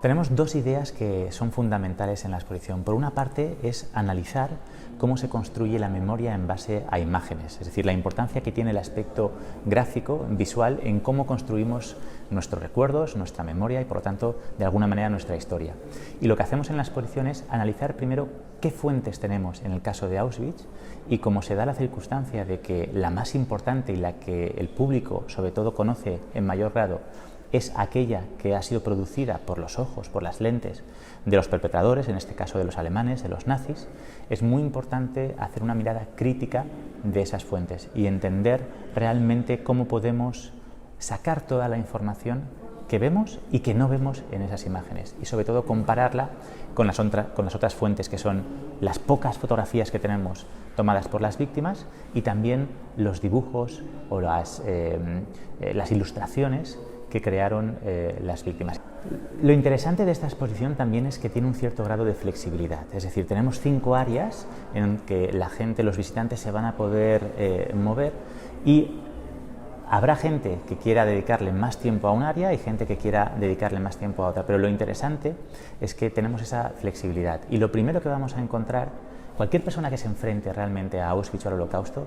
Tenemos dos ideas que son fundamentales en la exposición. Por una parte es analizar cómo se construye la memoria en base a imágenes, es decir, la importancia que tiene el aspecto gráfico, visual, en cómo construimos nuestros recuerdos, nuestra memoria y, por lo tanto, de alguna manera nuestra historia. Y lo que hacemos en la exposición es analizar primero qué fuentes tenemos en el caso de Auschwitz y cómo se da la circunstancia de que la más importante y la que el público, sobre todo, conoce en mayor grado, es aquella que ha sido producida por los ojos, por las lentes de los perpetradores, en este caso de los alemanes, de los nazis. Es muy importante hacer una mirada crítica de esas fuentes y entender realmente cómo podemos sacar toda la información que vemos y que no vemos en esas imágenes, y sobre todo compararla con las otras fuentes, que son las pocas fotografías que tenemos tomadas por las víctimas y también los dibujos o las ilustraciones que crearon las víctimas. Lo interesante de esta exposición también es que tiene un cierto grado de flexibilidad, es decir, tenemos 5 áreas en que la gente, los visitantes, se van a poder mover, y habrá gente que quiera dedicarle más tiempo a un área y gente que quiera dedicarle más tiempo a otra, pero lo interesante es que tenemos esa flexibilidad. Y lo primero que vamos a encontrar, cualquier persona que se enfrente realmente a Auschwitz o al Holocausto,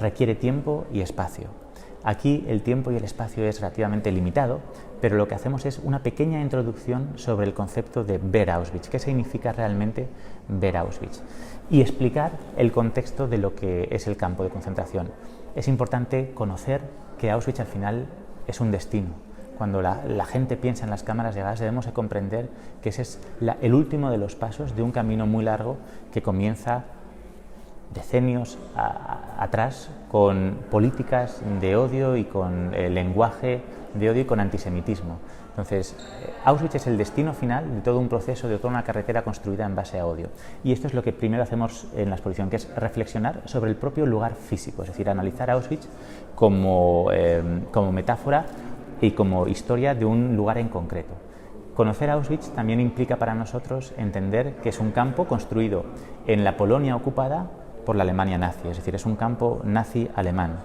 requiere tiempo y espacio. Aquí el tiempo y el espacio es relativamente limitado, pero lo que hacemos es una pequeña introducción sobre el concepto de ver Auschwitz, qué significa realmente ver Auschwitz, y explicar el contexto de lo que es el campo de concentración. Es importante conocer que Auschwitz al final es un destino. Cuando la gente piensa en las cámaras de gas, debemos de comprender que ese es el último de los pasos de un camino muy largo que comienza decenios atrás con políticas de odio y con lenguaje de odio y con antisemitismo. Entonces, Auschwitz es el destino final de todo un proceso, de toda una carretera construida en base a odio. Y esto es lo que primero hacemos en la exposición, que es reflexionar sobre el propio lugar físico, es decir, analizar Auschwitz como metáfora y como historia de un lugar en concreto. Conocer Auschwitz también implica para nosotros entender que es un campo construido en la Polonia ocupada por la Alemania nazi, es decir, es un campo nazi-alemán,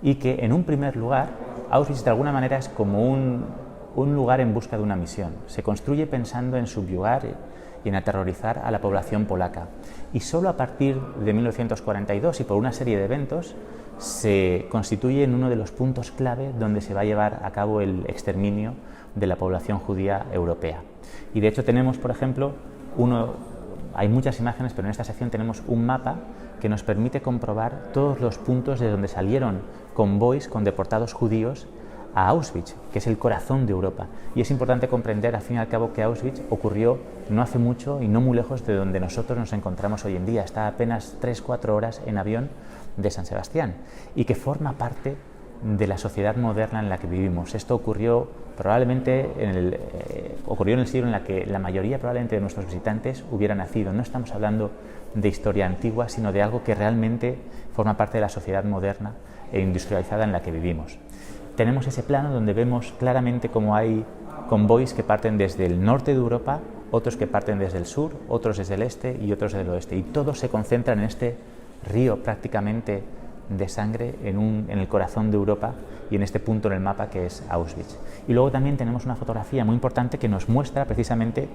y que en un primer lugar Auschwitz de alguna manera es como un lugar en busca de una misión. Se construye pensando en subyugar y en aterrorizar a la población polaca, y solo a partir de 1942 y por una serie de eventos se constituye en uno de los puntos clave donde se va a llevar a cabo el exterminio de la población judía europea. Y de hecho tenemos, por ejemplo, hay muchas imágenes, pero en esta sección tenemos un mapa que nos permite comprobar todos los puntos de donde salieron convoys con deportados judíos a Auschwitz, que es el corazón de Europa. Y es importante comprender, al fin y al cabo, que Auschwitz ocurrió no hace mucho y no muy lejos de donde nosotros nos encontramos hoy en día. Está a apenas 3-4 horas en avión de San Sebastián, y que forma parte de la sociedad moderna en la que vivimos. Esto ocurrió probablemente ocurrió en el siglo en el que la mayoría probablemente de nuestros visitantes hubieran nacido. No estamos hablando de historia antigua, sino de algo que realmente forma parte de la sociedad moderna e industrializada en la que vivimos. Tenemos ese plano donde vemos claramente cómo hay convoys que parten desde el norte de Europa, otros que parten desde el sur, otros desde el este y otros desde el oeste, y todos se concentran en este río prácticamente de sangre en el corazón de Europa y en este punto en el mapa que es Auschwitz. Y luego también tenemos una fotografía muy importante que nos muestra precisamente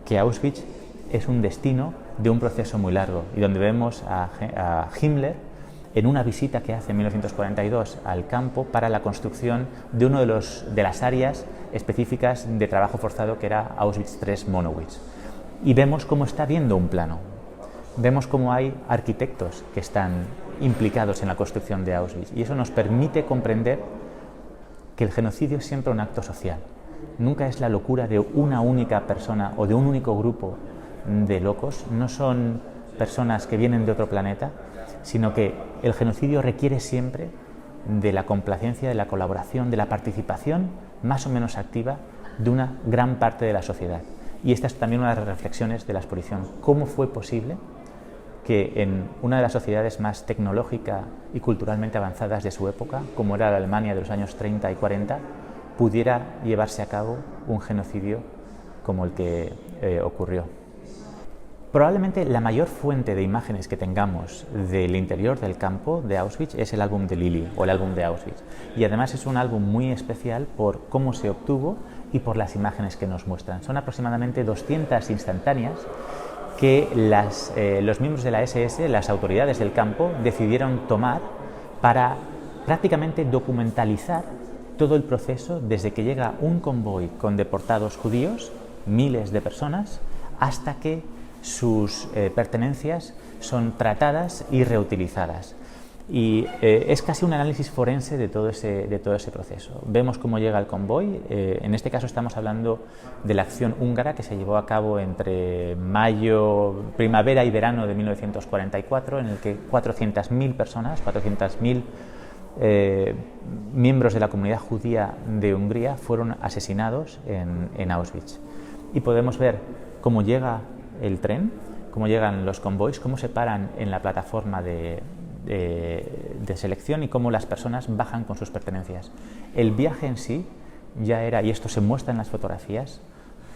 que Auschwitz es un destino de un proceso muy largo, y donde vemos a Himmler en una visita que hace en 1942 al campo para la construcción de una de las áreas específicas de trabajo forzado, que era Auschwitz III-Monowitz. Y vemos cómo está viendo un plano. Vemos cómo hay arquitectos que están implicados en la construcción de Auschwitz, y eso nos permite comprender que el genocidio es siempre un acto social. Nunca es la locura de una única persona o de un único grupo de locos. No son personas que vienen de otro planeta, sino que el genocidio requiere siempre de la complacencia, de la colaboración, de la participación más o menos activa de una gran parte de la sociedad. Y esta es también una de las reflexiones de la exposición: cómo fue posible que en una de las sociedades más tecnológica y culturalmente avanzadas de su época, como era la Alemania de los años 30 y 40, pudiera llevarse a cabo un genocidio como el que ocurrió. Probablemente la mayor fuente de imágenes que tengamos del interior del campo de Auschwitz es el álbum de Lili o el álbum de Auschwitz. Y además es un álbum muy especial por cómo se obtuvo y por las imágenes que nos muestran. Son aproximadamente 200 instantáneas que los miembros de la SS, las autoridades del campo, decidieron tomar para prácticamente documentalizar todo el proceso desde que llega un convoy con deportados judíos, miles de personas, hasta que sus pertenencias son tratadas y reutilizadas. Y es casi un análisis forense de todo ese proceso. Vemos cómo llega el convoy. En este caso estamos hablando de la acción húngara que se llevó a cabo entre primavera y verano de 1944, en el que 400.000 personas, 400.000 miembros de la comunidad judía de Hungría fueron asesinados en Auschwitz. Y podemos ver cómo llega el tren, cómo llegan los convoys, cómo se paran en la plataforma de selección y cómo las personas bajan con sus pertenencias. El viaje en sí ya era, y esto se muestra en las fotografías,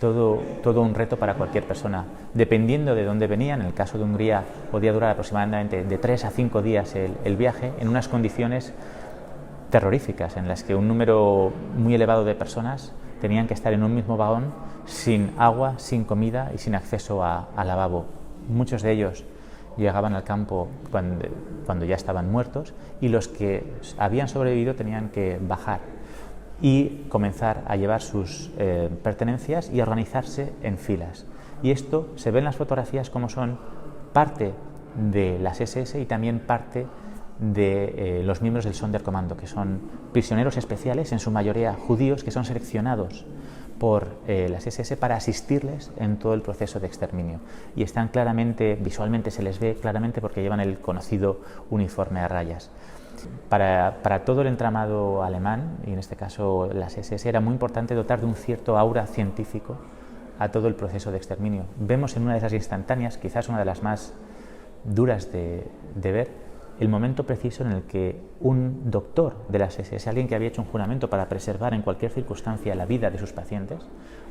todo un reto para cualquier persona. Dependiendo de dónde venían, en el caso de Hungría podía durar aproximadamente de 3 a 5 días el viaje, en unas condiciones terroríficas, en las que un número muy elevado de personas tenían que estar en un mismo vagón sin agua, sin comida y sin acceso a lavabo. Muchos de ellos llegaban al campo cuando ya estaban muertos, y los que habían sobrevivido tenían que bajar y comenzar a llevar sus pertenencias y organizarse en filas. Y esto se ve en las fotografías como son parte de las SS y también parte de los miembros del Sonderkommando, que son prisioneros especiales, en su mayoría judíos, que son seleccionados por las SS para asistirles en todo el proceso de exterminio. Y están claramente, visualmente se les ve claramente porque llevan el conocido uniforme a rayas. Para todo el entramado alemán, y en este caso las SS, era muy importante dotar de un cierto aura científico a todo el proceso de exterminio. Vemos en una de esas instantáneas, quizás una de las más duras de ver, el momento preciso en el que un doctor de las SS, alguien que había hecho un juramento para preservar en cualquier circunstancia la vida de sus pacientes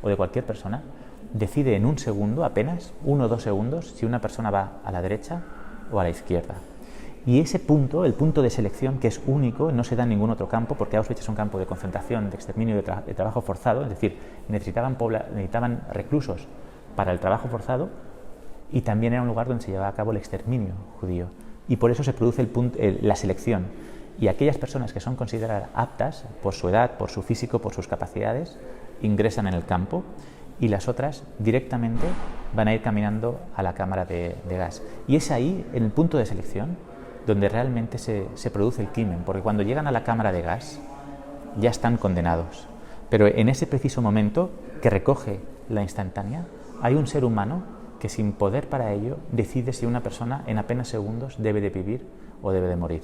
o de cualquier persona, decide en un segundo, apenas 1 o 2 segundos, si una persona va a la derecha o a la izquierda. Y ese punto, el punto de selección, que es único, no se da en ningún otro campo, porque Auschwitz es un campo de concentración, de exterminio y de trabajo forzado, es decir, necesitaban reclusos para el trabajo forzado, y también era un lugar donde se llevaba a cabo el exterminio judío. Y por eso se produce la selección. Y aquellas personas que son consideradas aptas, por su edad, por su físico, por sus capacidades, ingresan en el campo, y las otras directamente van a ir caminando a la cámara de gas. Y es ahí, en el punto de selección, donde realmente se produce el crimen, porque cuando llegan a la cámara de gas ya están condenados. Pero en ese preciso momento que recoge la instantánea, hay un ser humano que, sin poder para ello, decide si una persona en apenas segundos debe de vivir o debe de morir.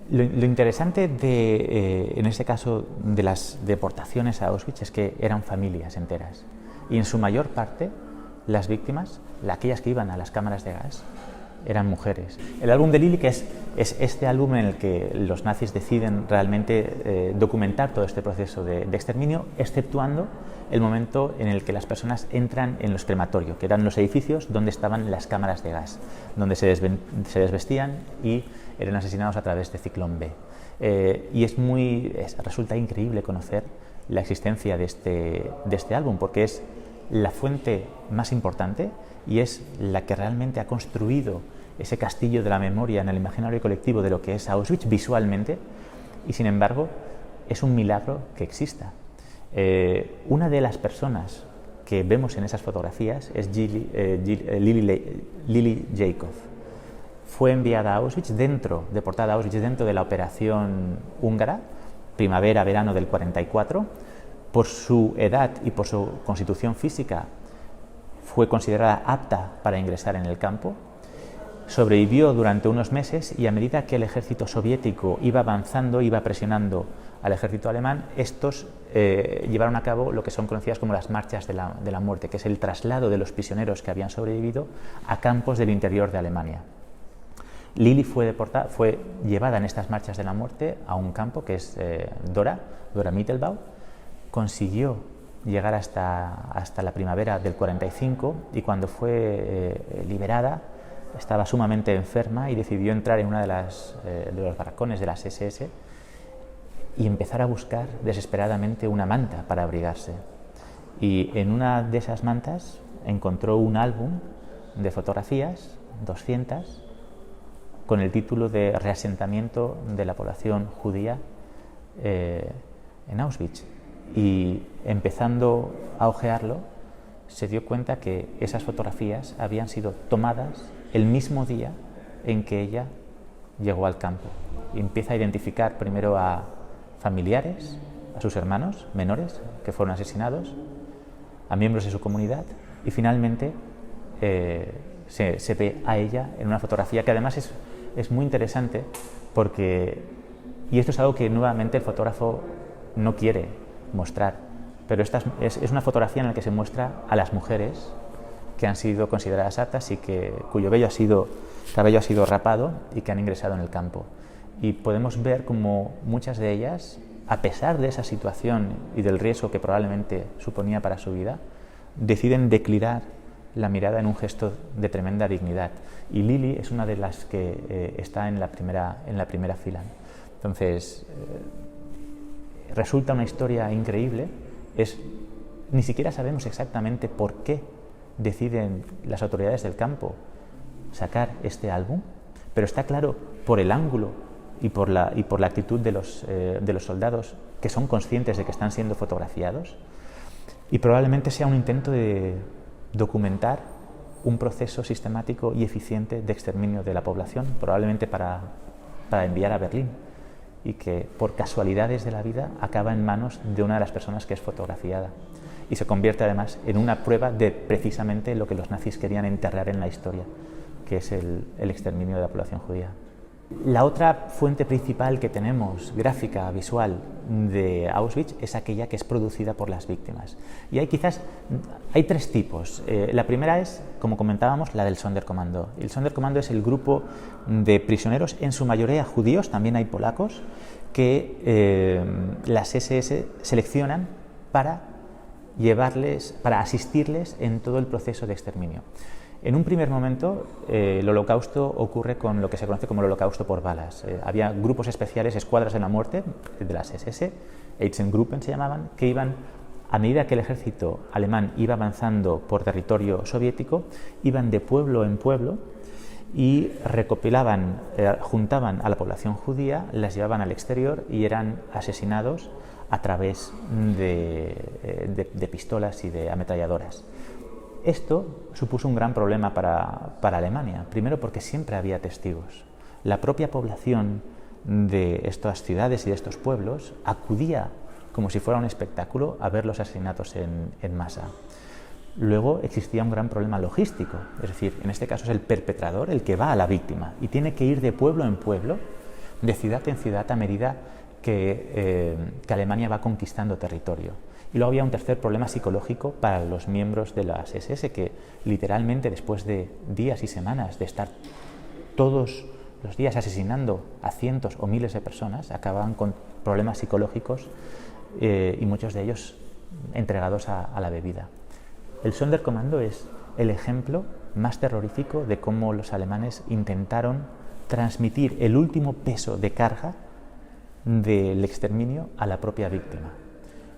Lo interesante en este caso de las deportaciones a Auschwitz es que eran familias enteras, y en su mayor parte las víctimas, aquellas que iban a las cámaras de gas, eran mujeres. El álbum de Lili, que es este álbum en el que los nazis deciden realmente documentar todo este proceso de exterminio, exceptuando el momento en el que las personas entran en los crematorios, que eran los edificios donde estaban las cámaras de gas, donde se desvestían y eran asesinados a través de Ciclón B. Y resulta increíble conocer la existencia de este álbum, porque es la fuente más importante y es la que realmente ha construido ese castillo de la memoria en el imaginario colectivo de lo que es Auschwitz visualmente, y sin embargo es un milagro que exista. Una de las personas que vemos en esas fotografías es Lili Jacob. Fue enviada a Auschwitz, deportada a Auschwitz dentro de la operación húngara, primavera-verano del 44. Por su edad y por su constitución física fue considerada apta para ingresar en el campo. Sobrevivió durante unos meses, y a medida que el ejército soviético iba avanzando, iba presionando al ejército alemán, estos llevaron a cabo lo que son conocidas como las marchas de la muerte, que es el traslado de los prisioneros que habían sobrevivido a campos del interior de Alemania. Lili fue llevada en estas marchas de la muerte a un campo que es Dora Mittelbau. Consiguió llegar hasta la primavera del 45, y cuando fue liberada estaba sumamente enferma y decidió entrar en una de los barracones de las SS y empezar a buscar desesperadamente una manta para abrigarse. Y en una de esas mantas encontró un álbum de fotografías, 200, con el título de Reasentamiento de la población judía en Auschwitz. Y empezando a hojearlo, se dio cuenta que esas fotografías habían sido tomadas el mismo día en que ella llegó al campo. Y empieza a identificar primero a familiares, a sus hermanos menores que fueron asesinados, a miembros de su comunidad, y finalmente se ve a ella en una fotografía que además es muy interesante porque, y esto es algo que nuevamente el fotógrafo no quiere mostrar, pero esta es una fotografía en la que se muestra a las mujeres que han sido consideradas aptas y cuyo cabello ha sido rapado y que han ingresado en el campo. Y podemos ver como muchas de ellas, a pesar de esa situación y del riesgo que probablemente suponía para su vida, deciden declinar la mirada en un gesto de tremenda dignidad. Y Lili es una de las que está en la primera fila. Entonces, resulta una historia increíble. Ni siquiera sabemos exactamente por qué deciden las autoridades del campo sacar este álbum, pero está claro por el ángulo y por la actitud de los soldados, que son conscientes de que están siendo fotografiados, y probablemente sea un intento de documentar un proceso sistemático y eficiente de exterminio de la población, probablemente para enviar a Berlín, y que por casualidades de la vida acaba en manos de una de las personas que es fotografiada y se convierte además en una prueba de precisamente lo que los nazis querían enterrar en la historia, que es el exterminio de la población judía. La otra fuente principal que tenemos, gráfica, visual, de Auschwitz es aquella que es producida por las víctimas. Y hay tres tipos. La primera es, como comentábamos, la del Sonderkommando. El Sonderkommando es el grupo de prisioneros, en su mayoría judíos, también hay polacos, que las SS seleccionan para asistirles en todo el proceso de exterminio. En un primer momento, el holocausto ocurre con lo que se conoce como el holocausto por balas. Había grupos especiales, escuadras de la muerte, de las SS, Einsatzgruppen se llamaban, que iban, a medida que el ejército alemán iba avanzando por territorio soviético, iban de pueblo en pueblo y recopilaban, juntaban a la población judía, las llevaban al exterior y eran asesinados a través de pistolas y de ametralladoras. Esto supuso un gran problema para Alemania, primero porque siempre había testigos. La propia población de estas ciudades y de estos pueblos acudía como si fuera un espectáculo a ver los asesinatos en masa. Luego existía un gran problema logístico, es decir, en este caso es el perpetrador el que va a la víctima y tiene que ir de pueblo en pueblo, de ciudad en ciudad, a medida que Alemania va conquistando territorio. Y luego había un tercer problema psicológico para los miembros de las SS, que literalmente después de días y semanas de estar todos los días asesinando a cientos o miles de personas, acababan con problemas psicológicos y muchos de ellos entregados a la bebida. El Sonderkommando es el ejemplo más terrorífico de cómo los alemanes intentaron transmitir el último peso de carga del exterminio a la propia víctima.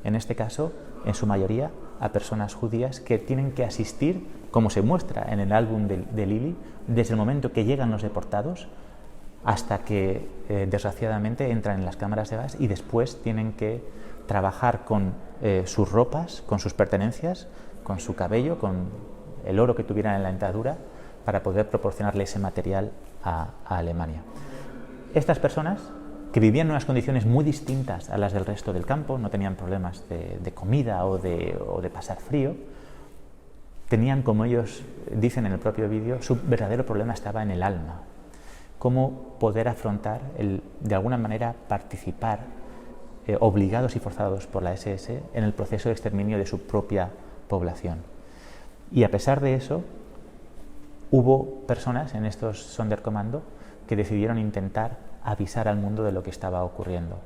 En este caso, en su mayoría, a personas judías que tienen que asistir, como se muestra en el álbum de Lili, desde el momento que llegan los deportados hasta que, desgraciadamente, entran en las cámaras de gas y después tienen que trabajar con sus ropas, con sus pertenencias, con su cabello, con el oro que tuvieran en la dentadura, para poder proporcionarle ese material a Alemania. Estas personas, que vivían en unas condiciones muy distintas a las del resto del campo, no tenían problemas de comida o de pasar frío, tenían, como ellos dicen en el propio vídeo, su verdadero problema estaba en el alma. Cómo poder afrontar, de alguna manera participar, obligados y forzados por la SS, en el proceso de exterminio de su propia población. Y a pesar de eso, hubo personas en estos Sonderkommando que decidieron intentar avisar al mundo de lo que estaba ocurriendo.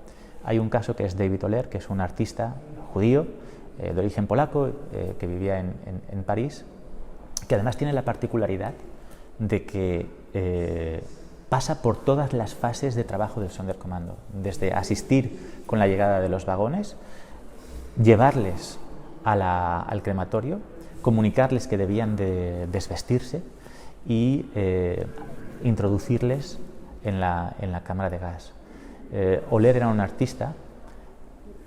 Hay un caso que es David Oller, que es un artista judío de origen polaco, que vivía en París, que además tiene la particularidad de que pasa por todas las fases de trabajo del Sonderkommando, desde asistir con la llegada de los vagones, llevarles al crematorio, comunicarles que debían de desvestirse y introducirles en la cámara de gas. Oller era un artista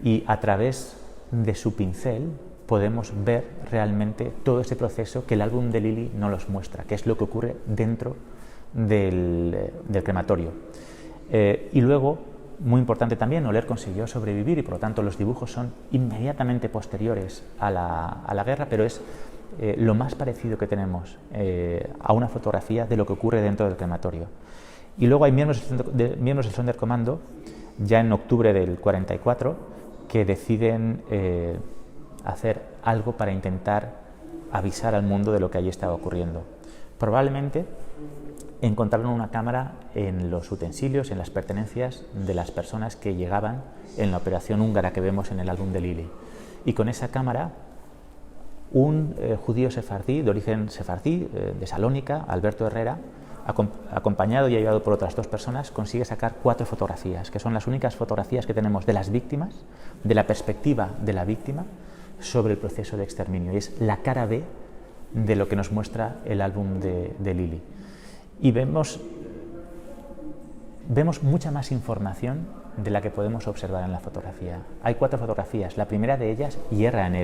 y a través de su pincel podemos ver realmente todo ese proceso que el álbum de Lili no nos muestra, que es lo que ocurre dentro del crematorio. Y luego, muy importante también, Oller consiguió sobrevivir y por lo tanto los dibujos son inmediatamente posteriores a la guerra, pero es lo más parecido que tenemos a una fotografía de lo que ocurre dentro del crematorio. Y luego hay miembros del Sonderkommando, ya en octubre del 44, que deciden hacer algo para intentar avisar al mundo de lo que allí estaba ocurriendo. Probablemente encontraron una cámara en los utensilios, en las pertenencias de las personas que llegaban en la operación húngara que vemos en el álbum de Lili. Y con esa cámara, un judío sefardí, de origen sefardí, de Salónica, Alberto Herrera, acompañado y ayudado por otras 2 personas, consigue sacar 4 fotografías, que son las únicas fotografías que tenemos de las víctimas, de la perspectiva de la víctima, sobre el proceso de exterminio. Y es la cara B de lo que nos muestra el álbum de Lili. Y vemos mucha más información de la que podemos observar en la fotografía. Hay 4 fotografías, la primera de ellas hierra en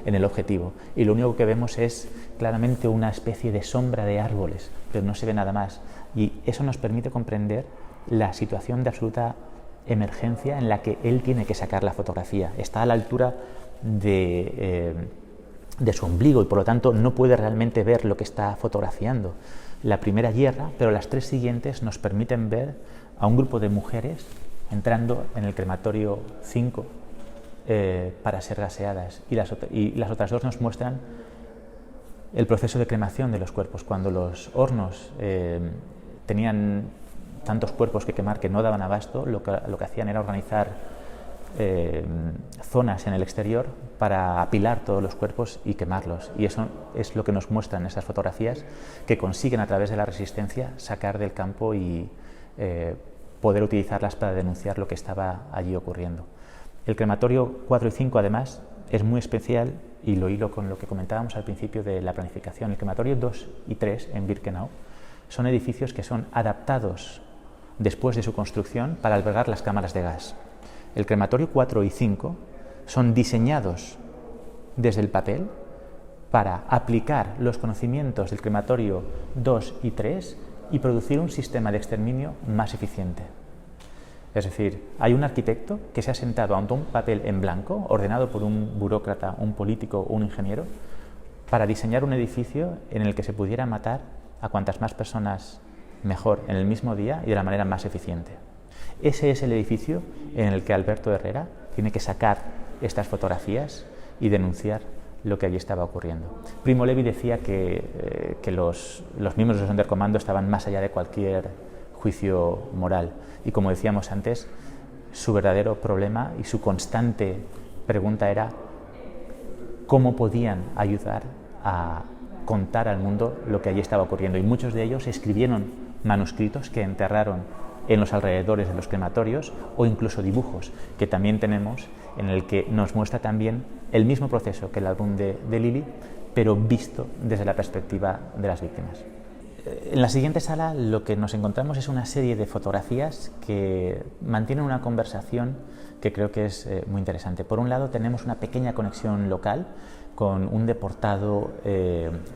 el objetivo y lo único que vemos es claramente una especie de sombra de árboles, pero no se ve nada más. Y eso nos permite comprender la situación de absoluta emergencia en la que él tiene que sacar la fotografía. Está a la altura de su ombligo y por lo tanto no puede realmente ver lo que está fotografiando. La primera hierra, pero las 3 siguientes nos permiten ver a un grupo de mujeres entrando en el crematorio 5 para ser gaseadas y las otras 2 nos muestran el proceso de cremación de los cuerpos. Cuando los hornos tenían tantos cuerpos que quemar que no daban abasto, lo que hacían era organizar zonas en el exterior para apilar todos los cuerpos y quemarlos, y eso es lo que nos muestran esas fotografías, que consiguen a través de la resistencia sacar del campo y poder utilizarlas para denunciar lo que estaba allí ocurriendo. El crematorio 4 y 5 además es muy especial y lo hilo con lo que comentábamos al principio de la planificación. El crematorio 2 y 3 en Birkenau son edificios que son adaptados después de su construcción para albergar las cámaras de gas. El crematorio 4 y 5 son diseñados desde el papel para aplicar los conocimientos del crematorio 2 y 3 y producir un sistema de exterminio más eficiente. Es decir, hay un arquitecto que se ha sentado ante un papel en blanco, ordenado por un burócrata, un político o un ingeniero, para diseñar un edificio en el que se pudiera matar a cuantas más personas mejor en el mismo día y de la manera más eficiente. Ese es el edificio en el que Alberto Herrera tiene que sacar estas fotografías y denunciar lo que allí estaba ocurriendo. Primo Levi decía que los miembros del Sonderkommando estaban más allá de cualquier juicio moral y, como decíamos antes, su verdadero problema y su constante pregunta era cómo podían ayudar a contar al mundo lo que allí estaba ocurriendo, y muchos de ellos escribieron manuscritos que enterraron en los alrededores de los crematorios, o incluso dibujos que también tenemos en el que nos muestra también el mismo proceso que el álbum de Lili, pero visto desde la perspectiva de las víctimas. En la siguiente sala lo que nos encontramos es una serie de fotografías que mantienen una conversación que creo que es muy interesante. Por un lado tenemos una pequeña conexión local con un deportado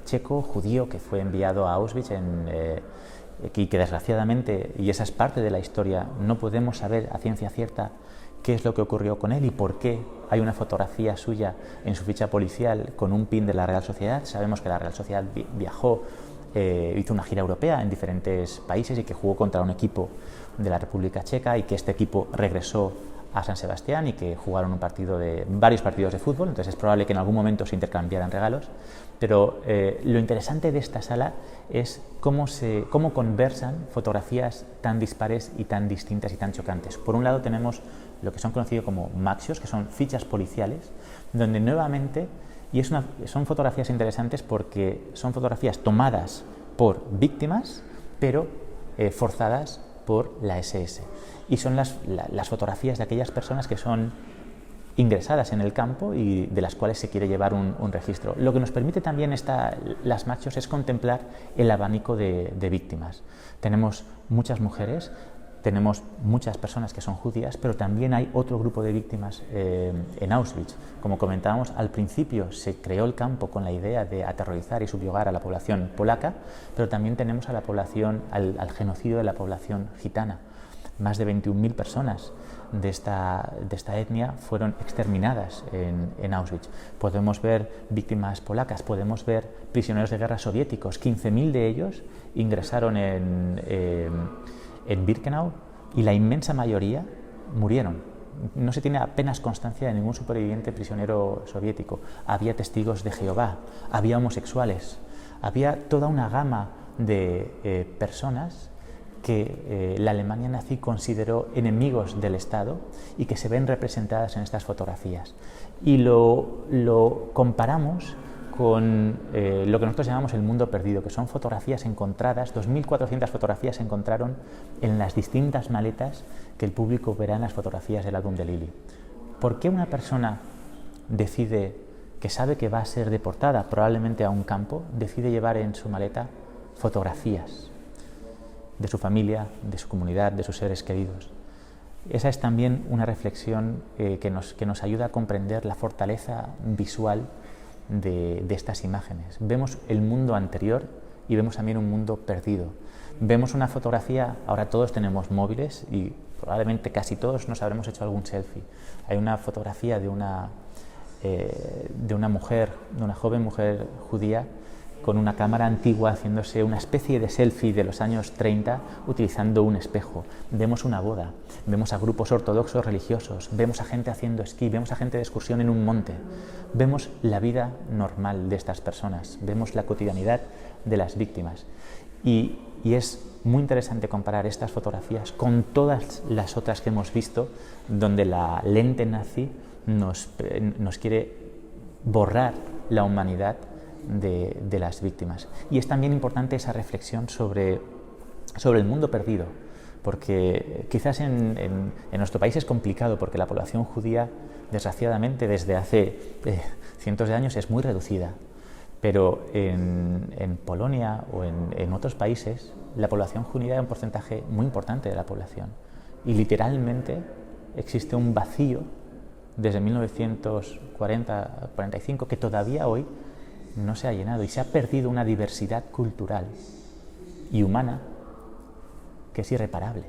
checo, judío, que fue enviado a Auschwitz y que desgraciadamente, y esa es parte de la historia, no podemos saber a ciencia cierta qué es lo que ocurrió con él y por qué hay una fotografía suya en su ficha policial con un pin de la Real Sociedad. Sabemos que la Real Sociedad viajó, hizo una gira europea en diferentes países y que jugó contra un equipo de la República Checa y que este equipo regresó a San Sebastián y que jugaron varios partidos de fútbol, entonces es probable que en algún momento se intercambiaran regalos, pero lo interesante de esta sala es cómo conversan fotografías tan dispares y tan distintas y tan chocantes. Por un lado tenemos lo que son conocidos como maxios, que son fichas policiales, donde nuevamente, son fotografías interesantes porque son fotografías tomadas por víctimas, pero forzadas por la SS. Y son las fotografías de aquellas personas que son ingresadas en el campo y de las cuales se quiere llevar un registro. Lo que nos permite también las maxios es contemplar el abanico de víctimas. Tenemos muchas mujeres, tenemos muchas personas que son judías, pero también hay otro grupo de víctimas en Auschwitz. Como comentábamos, al principio se creó el campo con la idea de aterrorizar y subyugar a la población polaca, pero también tenemos a la población, al genocidio de la población gitana. Más de 21.000 personas de esta etnia fueron exterminadas en Auschwitz. Podemos ver víctimas polacas, podemos ver prisioneros de guerra soviéticos. 15.000 de ellos ingresaron en Birkenau y la inmensa mayoría murieron. No se tiene apenas constancia de ningún superviviente prisionero soviético. Había testigos de Jehová, había homosexuales, había toda una gama de personas que la Alemania nazi consideró enemigos del Estado y que se ven representadas en estas fotografías. Y lo comparamos con lo que nosotros llamamos el mundo perdido, que son fotografías encontradas, 2.400 fotografías se encontraron en las distintas maletas que el público verá en las fotografías del álbum de Lili. ¿Por qué una persona decide, que sabe que va a ser deportada probablemente a un campo, decide llevar en su maleta fotografías de su familia, de su comunidad, de sus seres queridos? Esa es también una reflexión que nos ayuda a comprender la fortaleza visual de estas imágenes. Vemos el mundo anterior y vemos también un mundo perdido. Vemos una fotografía, ahora todos tenemos móviles y probablemente casi todos nos habremos hecho algún selfie. Hay una fotografía de una mujer, de una joven mujer judía con una cámara antigua haciéndose una especie de selfie de los años 30 utilizando un espejo. Vemos una boda, vemos a grupos ortodoxos religiosos, vemos a gente haciendo esquí, vemos a gente de excursión en un monte, vemos la vida normal de estas personas, vemos la cotidianidad de las víctimas. Y es muy interesante comparar estas fotografías con todas las otras que hemos visto, donde la lente nazi nos quiere borrar la humanidad de las víctimas. Y es también importante esa reflexión sobre el mundo perdido, porque quizás en nuestro país es complicado, porque la población judía, desgraciadamente, desde hace cientos de años es muy reducida, pero en Polonia o en otros países la población judía es un porcentaje muy importante de la población, y literalmente existe un vacío desde 1940-45 que todavía hoy no se ha llenado, y se ha perdido una diversidad cultural y humana que es irreparable.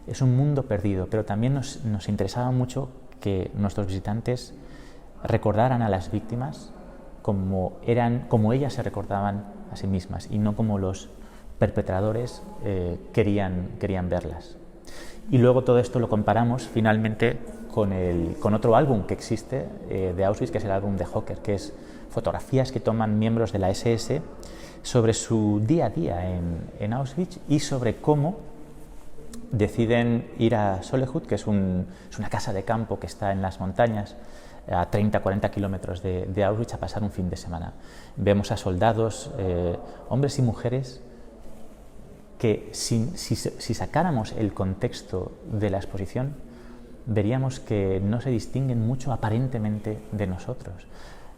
Es un mundo perdido, pero también nos interesaba mucho que nuestros visitantes recordaran a las víctimas como ellas se recordaban a sí mismas y no como los perpetradores querían verlas. Y luego todo esto lo comparamos finalmente con otro álbum que existe de Auschwitz, que es el álbum de Hocker, que es fotografías que toman miembros de la SS sobre su día a día en Auschwitz y sobre cómo deciden ir a Solehut, que es una casa de campo que está en las montañas a 30-40 kilómetros de Auschwitz, a pasar un fin de semana. Vemos a soldados, hombres y mujeres, que si sacáramos el contexto de la exposición, veríamos que no se distinguen mucho aparentemente de nosotros.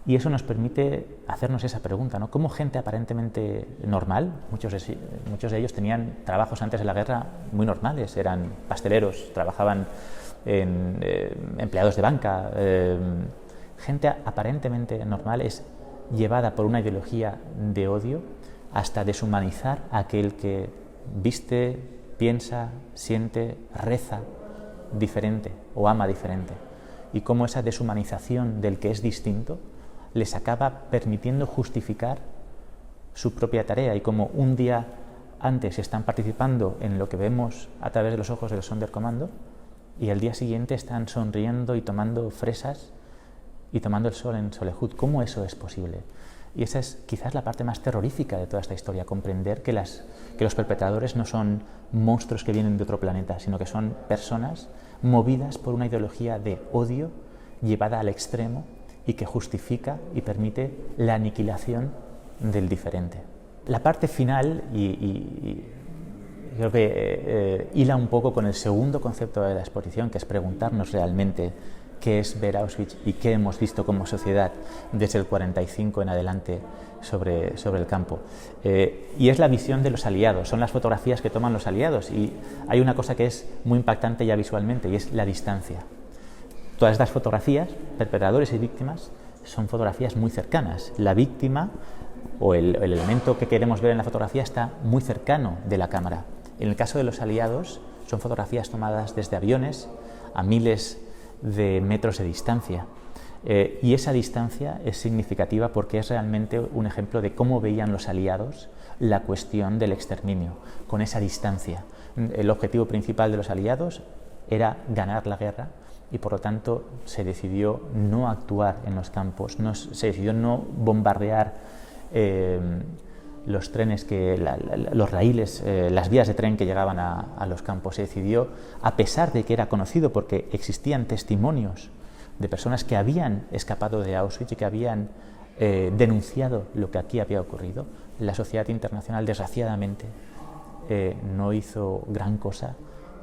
Y eso nos permite hacernos esa pregunta, ¿no? ¿Cómo gente aparentemente normal, muchos de ellos tenían trabajos antes de la guerra muy normales, eran pasteleros, trabajaban empleados de banca, gente aparentemente normal es llevada por una ideología de odio hasta deshumanizar a aquel que viste, piensa, siente, reza diferente o ama diferente? Y cómo esa deshumanización del que es distinto les acaba permitiendo justificar su propia tarea, y como un día antes están participando en lo que vemos a través de los ojos del Sonderkommando y al día siguiente están sonriendo y tomando fresas y tomando el sol en Solehut. ¿Cómo eso es posible? Y esa es quizás la parte más terrorífica de toda esta historia, comprender que los perpetradores no son monstruos que vienen de otro planeta, sino que son personas movidas por una ideología de odio llevada al extremo y que justifica y permite la aniquilación del diferente. La parte final, y creo que hila un poco con el segundo concepto de la exposición, que es preguntarnos realmente qué es ver Auschwitz y qué hemos visto como sociedad desde el 45 en adelante sobre el campo. Y es la visión de los aliados, son las fotografías que toman los aliados, y hay una cosa que es muy impactante ya visualmente, y es la distancia. Todas estas fotografías, perpetradores y víctimas, son fotografías muy cercanas. La víctima o el elemento que queremos ver en la fotografía está muy cercano de la cámara. En el caso de los aliados, son fotografías tomadas desde aviones a miles de metros de distancia. Y esa distancia es significativa porque es realmente un ejemplo de cómo veían los aliados la cuestión del exterminio, con esa distancia. El objetivo principal de los aliados era ganar la guerra, y por lo tanto se decidió no actuar en los campos, se decidió no bombardear los trenes, los raíles, las vías de tren que llegaban a los campos. Se decidió, a pesar de que era conocido porque existían testimonios de personas que habían escapado de Auschwitz y que habían denunciado lo que aquí había ocurrido, la sociedad internacional desgraciadamente no hizo gran cosa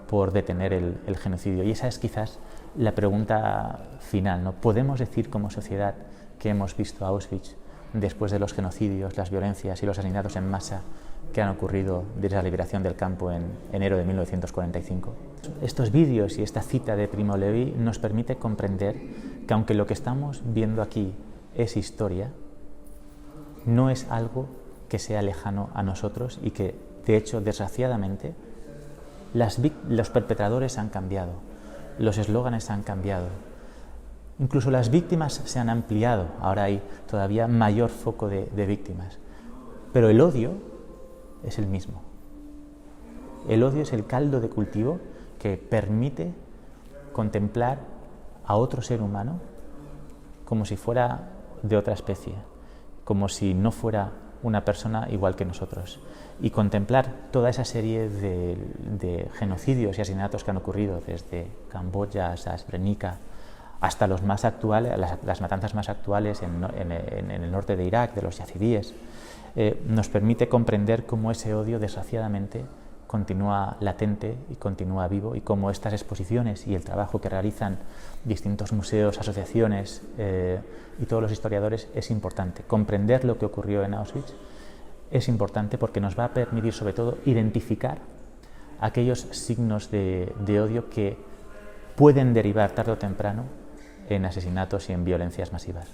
por detener el genocidio. Y esa es quizás la pregunta final, ¿no? ¿Podemos decir como sociedad que hemos visto Auschwitz después de los genocidios, las violencias y los asesinatos en masa que han ocurrido desde la liberación del campo en enero de 1945? Estos vídeos y esta cita de Primo Levi nos permite comprender que aunque lo que estamos viendo aquí es historia, no es algo que sea lejano a nosotros y que, de hecho, desgraciadamente, los perpetradores han cambiado, los eslóganes han cambiado, incluso las víctimas se han ampliado, ahora hay todavía mayor foco de víctimas, pero el odio es el mismo. El odio es el caldo de cultivo que permite contemplar a otro ser humano como si fuera de otra especie, como si no fuera una persona igual que nosotros, y contemplar toda esa serie de genocidios y asesinatos que han ocurrido desde Camboya hasta Srebrenica hasta los más actuales, las matanzas más actuales en el norte de Irak, de los yazidíes, nos permite comprender cómo ese odio desgraciadamente continúa latente y continúa vivo, y cómo estas exposiciones y el trabajo que realizan distintos museos, asociaciones y todos los historiadores es importante. Comprender lo que ocurrió en Auschwitz es importante porque nos va a permitir sobre todo identificar aquellos signos de odio que pueden derivar tarde o temprano en asesinatos y en violencias masivas.